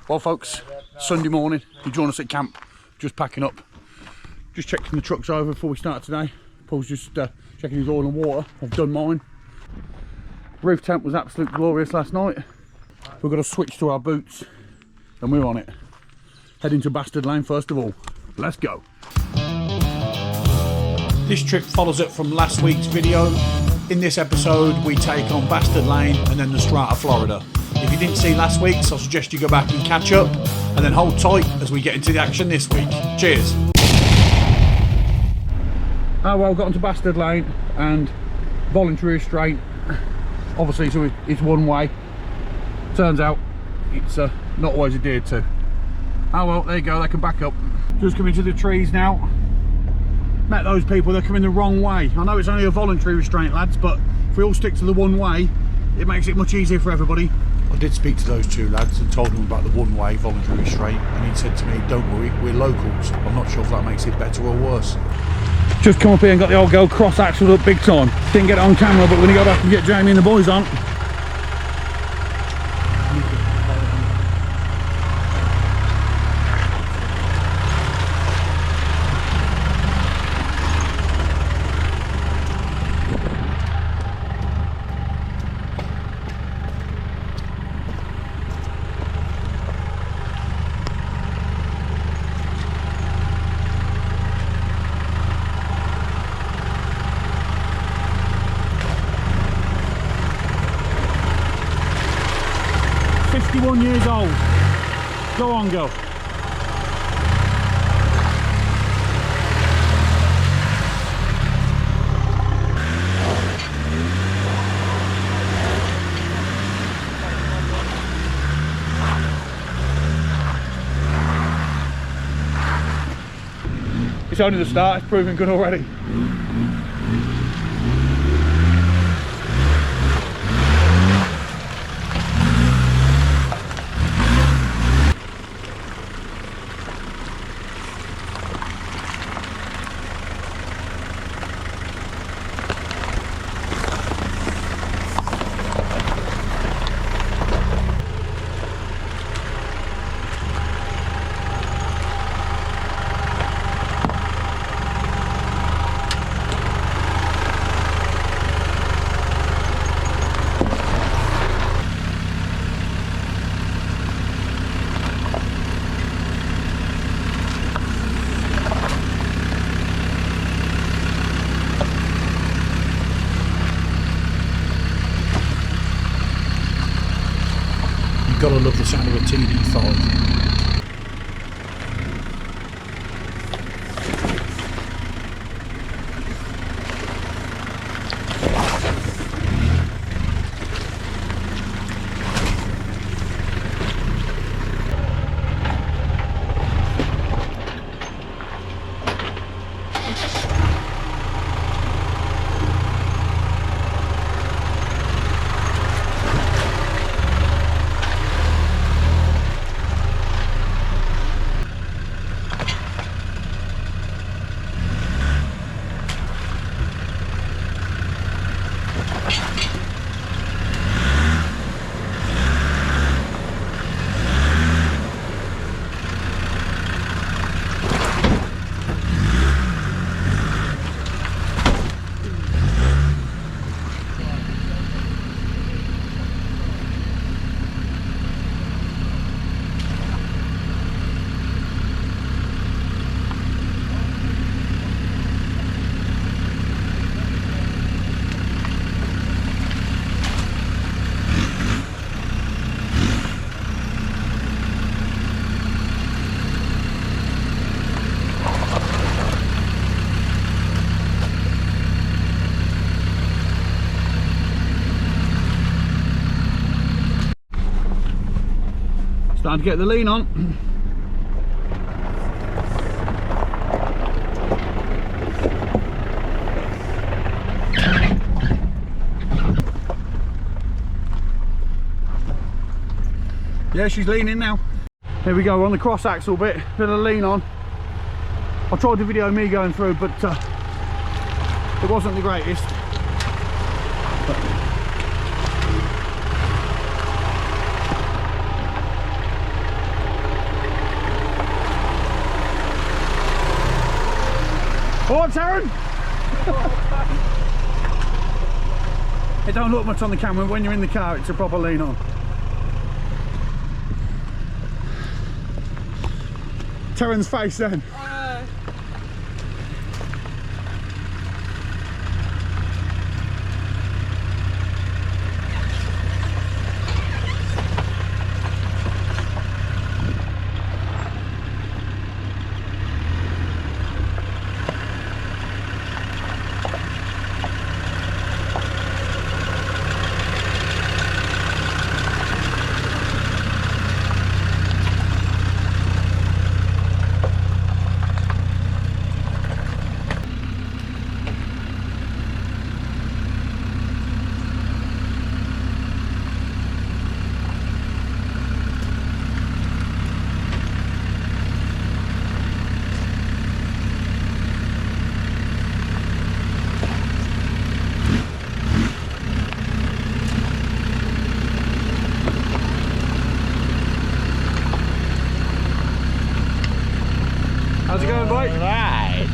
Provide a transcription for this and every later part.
Well folks, Sunday morning, you join us at camp, just packing up. Just checking the trucks over before we start today. Paul's just checking his oil and water. I've done mine. Roof temp was absolutely glorious last night. We've got to switch to our boots and we're on it. Heading to Bastard Lane first of all. Let's go. This trip follows up from last week's video. In this episode we take on Bastard Lane and then the Strata Florida. If you didn't see last week's, I'll suggest you go back and catch up and then hold tight as we get into the action this week. Cheers. Oh well, got onto Bastard Lane and voluntary restraint. Obviously, so it's one way. Turns out it's not always adhered to. Oh well, there you go, they can back up. Just coming to the trees now. Met those people, they're coming the wrong way. I know it's only a voluntary restraint, lads, but if we all stick to the one way, it makes it much easier for everybody. I did speak to those two lads and told them about the one-way voluntary restraint, and he said to me, don't worry, we're locals. I'm not sure if that makes it better or worse. Just come up here and got the old girl cross-axled up big time. Didn't get it on camera, but we're going to go back and get Jamie and the boys on. Years old. Go on, go. It's only the start, it's proving good already. Gotta love the sound of a TD5. Starting to get the lean on. Yeah, she's leaning now. Here we go, we're on the cross axle bit of lean on. I tried to video me going through, but it wasn't the greatest. What, Taryn? It don't look much on the camera. When you're in the car, it's a proper lean on. Taryn's face then. How's it going, boy? Right.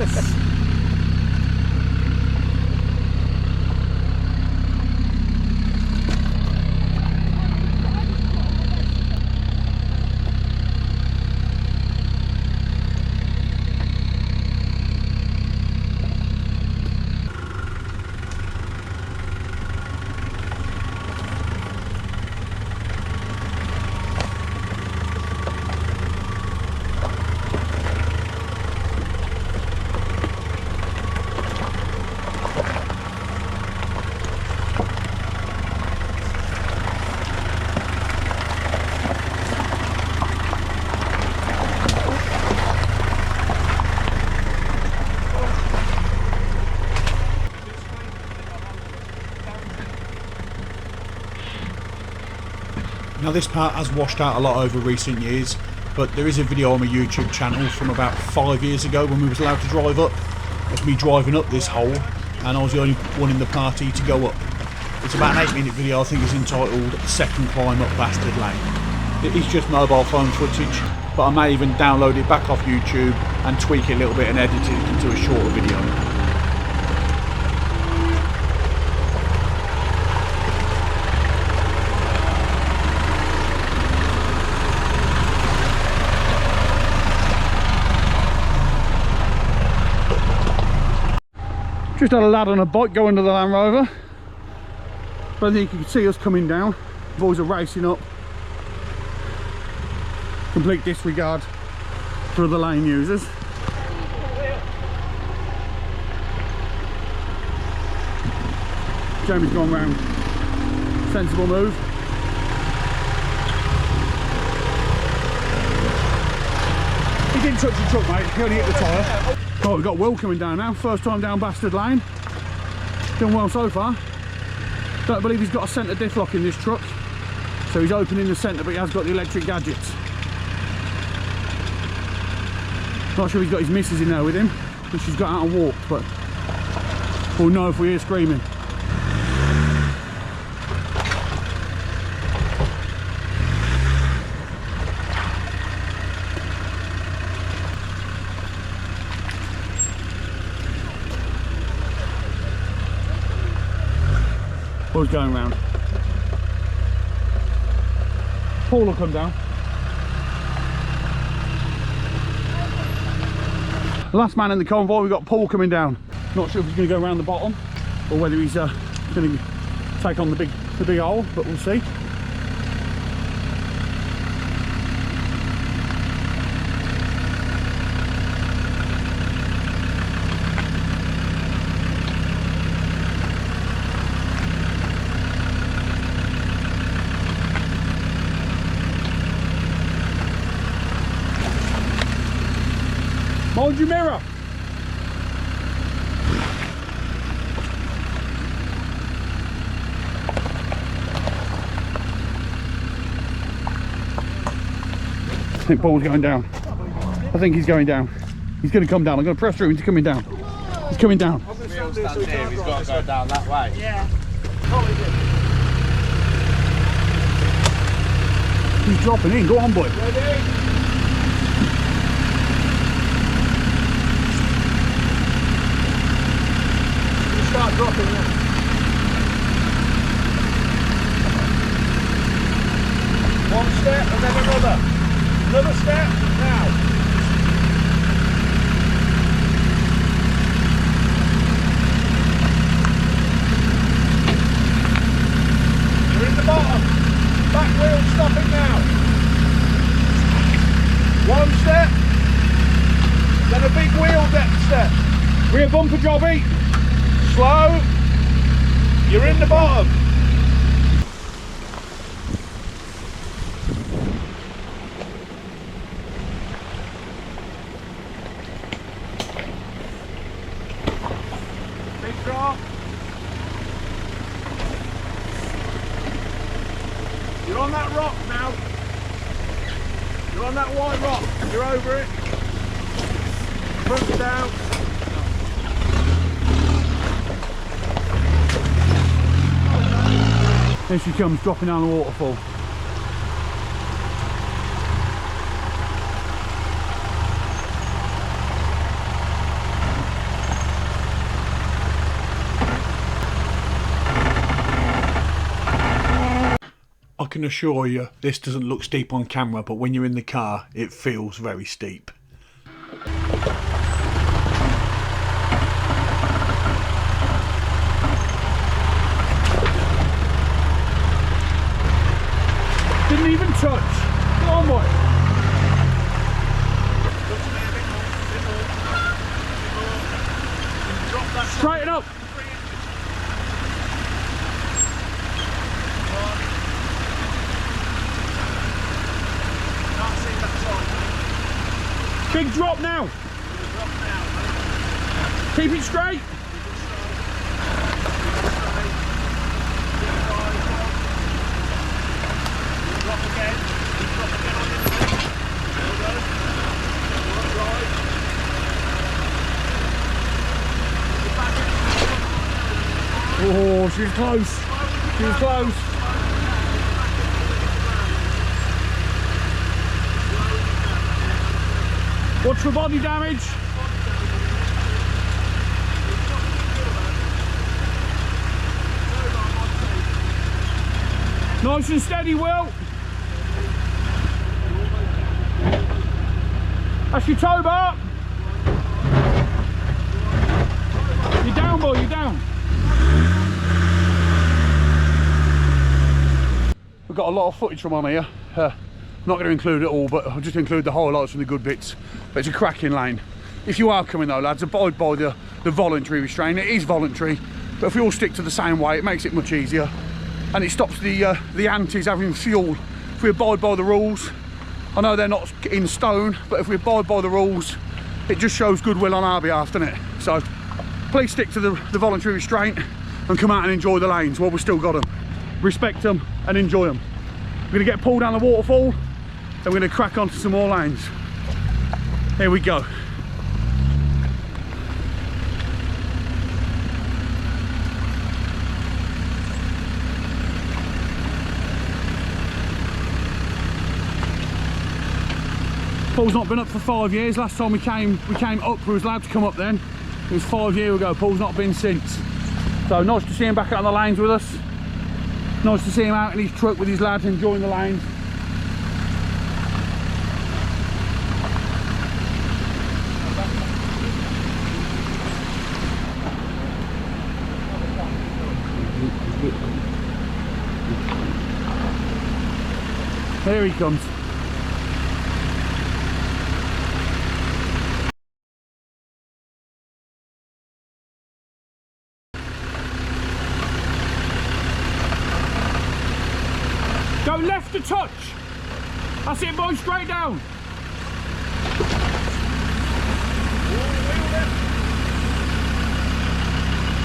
Now this part has washed out a lot over recent years, but there is a video on my YouTube channel from about 5 years ago when we was allowed to drive up, of me driving up this hole, and I was the only one in the party to go up. It's about an 8-minute video, I think it's entitled Second Climb Up Bastard Lane. It is just mobile phone footage, but I may even download it back off YouTube and tweak it a little bit and edit it into a shorter video. Just had a lad on a bike go under the Land Rover. Don't think you can see us coming down. The boys are racing up. Complete disregard for other lane users. Jamie's gone round. Sensible move. He didn't touch the truck, mate. He only hit the tyre. Oh, we've got Will coming down now. First time down Bastard Lane. Doing well so far. Don't believe he's got a centre diff lock in this truck. So he's opening the centre, but he has got the electric gadgets. Not sure he's got his missus in there with him, which she's got out and walked, but we'll know if we hear screaming. Who's going round? Paul will come down. Last man in the convoy, we've got Paul coming down. Not sure if he's going to go around the bottom or whether he's going to take on the big hole, but we'll see. Hold your mirror. I think Paul's going down. I think he's going down. He's going to come down. I'm going to press through. He's coming down. He's coming down. He's got to go down that way. Yeah. He's dropping in. Go on, boy. Ready? dropping now. One step and then another step now. You're in the bottom. Back wheel stopping now. One step, then a big wheel depth step. Rear bumper jobby. Slow. You're in the bottom. Big drop. You're on that rock now. You're on that white rock. You're over it. Front down. Here she comes, dropping down the waterfall. I can assure you, this doesn't look steep on camera, but when you're in the car, it feels very steep. Didn't even touch. Go on, boy. Straighten up. Big drop now. Keep it straight. Oh, she's close. She's close. Watch for body damage. Nice and steady, Will. That's your tow bar. You're down, boy, you're down. We've got a lot of footage from on here. I'm not going to include it all, but I'll just include the highlights and the good bits. But it's a cracking lane. If you are coming though, lads, abide by the voluntary restraint. It is voluntary, but if we all stick to the same way, it makes it much easier. And it stops the antis having fuel. If we abide by the rules, I know they're not in stone, but if we abide by the rules, it just shows goodwill on our behalf, doesn't it? So please stick to the voluntary restraint and come out and enjoy the lanes while we've still got them. Respect them and enjoy them. We're going to get pulled down the waterfall and we're going to crack onto some more lanes. Here we go. Paul's not been up for 5 years. Last time we came up, we was allowed to come up then. It was 5 years ago. Paul's not been since. So nice to see him back out on the lanes with us. Nice to see him out in his truck with his lads enjoying the lanes. Here he comes. Go left to touch. That's it, boy, straight down.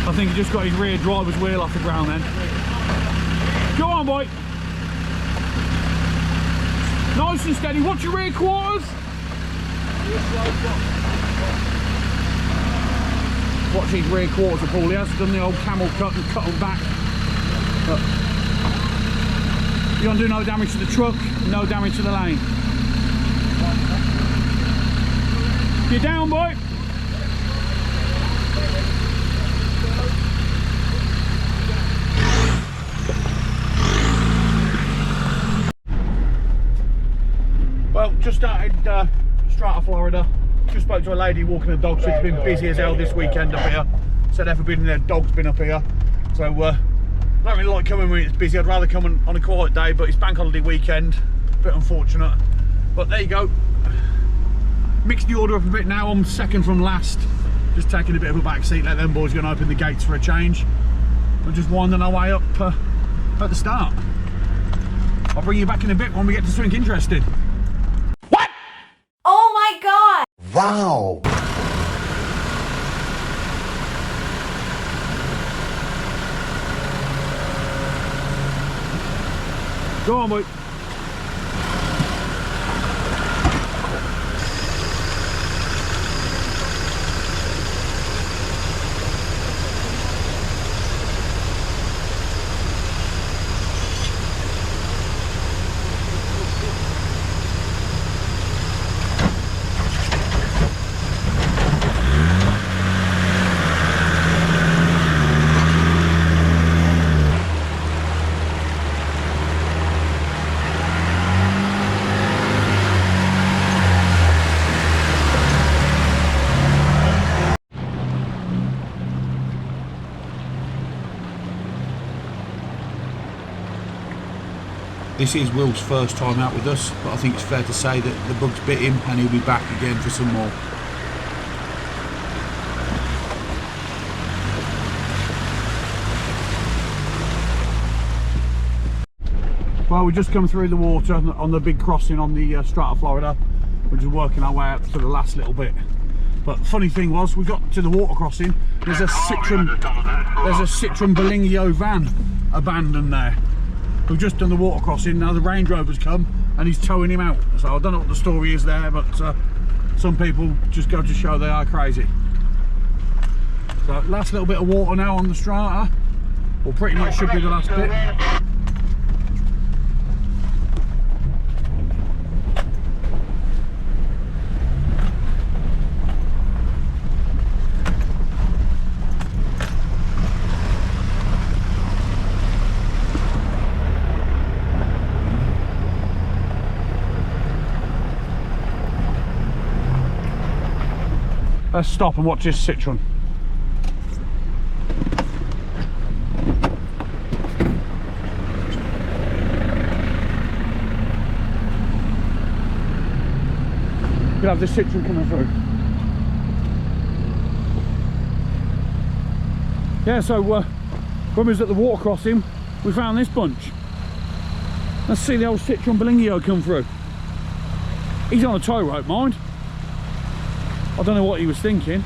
I think he just got his rear driver's wheel off the ground then. Go on, boy. Nice and steady. Watch your rear quarters. Watch his rear quarters, Paul. He has done the old camel cut and cut them back. But you don't do no damage to the truck, no damage to the lane. You're down, boy. Well, just started Strata Florida. Just spoke to a lady walking the dog. She's been busy as hell this weekend up here. Said ever been there, dog's been up here. So I don't really like coming when it's busy. I'd rather come on a quiet day, but it's bank holiday weekend. Bit unfortunate. But there you go. Mixed the order up a bit now. I'm second from last. Just taking a bit of a back seat. Let them boys go and open the gates for a change. We're just winding our way up at the start. I'll bring you back in a bit when we get to something interesting. What? Oh my god! Wow! Go on, boy. This is Will's first time out with us, but I think it's fair to say that the bug's bit him and he'll be back again for some more. Well, we just come through the water on the big crossing on the Strata Florida. We're just working our way up to the last little bit. But funny thing was, we got to the water crossing. There's a Citroen Berlingo van abandoned there. We've just done the water crossing. Now the Range Rover's come and he's towing him out. So I don't know what the story is there, but some people just go to show they are crazy. So last little bit of water now on the Strata. Well, pretty much should be the last bit. Let's stop and watch this Citroen. You can have this Citroen coming through. Yeah, so when we was at the water crossing, we found this bunch. Let's see the old Citroen Berlingo come through. He's on a tow rope, mind. I don't know what he was thinking.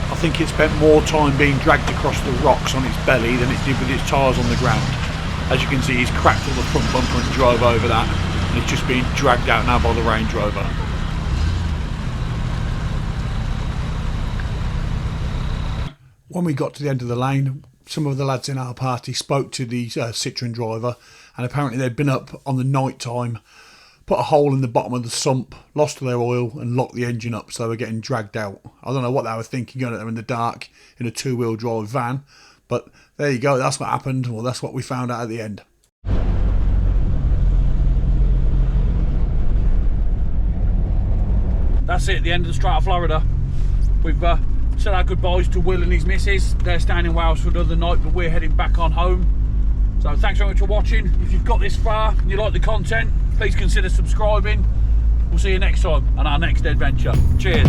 I think it spent more time being dragged across the rocks on its belly than it did with its tyres on the ground. As you can see, he's cracked all the front bumper and drove over that, and it's just being dragged out now by the Range Rover. When we got to the end of the lane, some of the lads in our party spoke to the Citroen driver, and apparently they'd been up on the night time, put a hole in the bottom of the sump, lost their oil and locked the engine up, so they were getting dragged out. I don't know what they were thinking going out there in the dark in a two-wheel drive van, but there you go, that's what happened. Well, that's what we found out at the end. That's it, the end of the Strata Florida. We've said our goodbyes to Will and his missus. They're staying in Wales for another night, but we're heading back on home. So thanks very much for watching. If you've got this far and you like the content, please consider subscribing. We'll see you next time on our next adventure. Cheers.